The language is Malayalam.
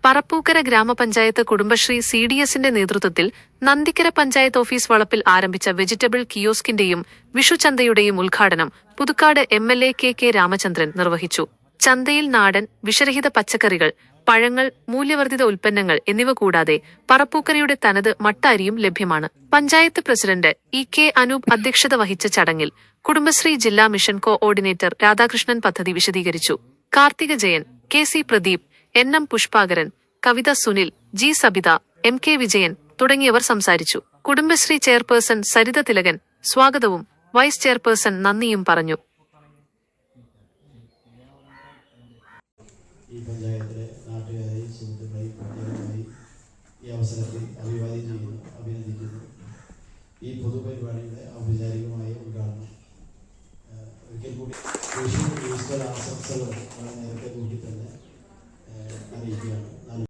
പറപ്പൂക്കര ഗ്രാമപഞ്ചായത്ത് കുടുംബശ്രീ CDSന്റെ നേതൃത്വത്തിൽ നന്ദിക്കര പഞ്ചായത്ത് ഓഫീസ് വളപ്പിൽ ആരംഭിച്ച വെജിറ്റബിൾ കിയോസ്കിന്റെയും വിഷുചന്തയുടെയും ഉദ്ഘാടനം പുതുക്കാട് MLA KK രാമചന്ദ്രൻ നിർവഹിച്ചു. ചന്തയിൽ നാടൻ, വിഷരഹിത പച്ചക്കറികൾ, പഴങ്ങൾ, മൂല്യവർദ്ധിത ഉൽപ്പന്നങ്ങൾ എന്നിവ കൂടാതെ പറപ്പൂക്കരയുടെ തനത് മട്ട അരിയും ലഭ്യമാണ്. പഞ്ചായത്ത് പ്രസിഡന്റ് EK അനൂപ് അധ്യക്ഷത വഹിച്ച ചടങ്ങിൽ കുടുംബശ്രീ ജില്ലാ മിഷൻ കോഓർഡിനേറ്റർ രാധാകൃഷ്ണൻ പദ്ധതി വിശദീകരിച്ചു. കാർത്തിക ജയൻ, KC പ്രദീപ്, NM പുഷ്പാകരൻ, കവിത സുനിൽ, G സബിത, MK വിജയൻ തുടങ്ങിയവർ സംസാരിച്ചു. കുടുംബശ്രീ ചെയർപേഴ്സൺ സരിത തിലകൻ സ്വാഗതവും വൈസ് ചെയർപേഴ്സൺ നന്ദിയും പറഞ്ഞു. ഈ പഞ്ചായത്തിലെ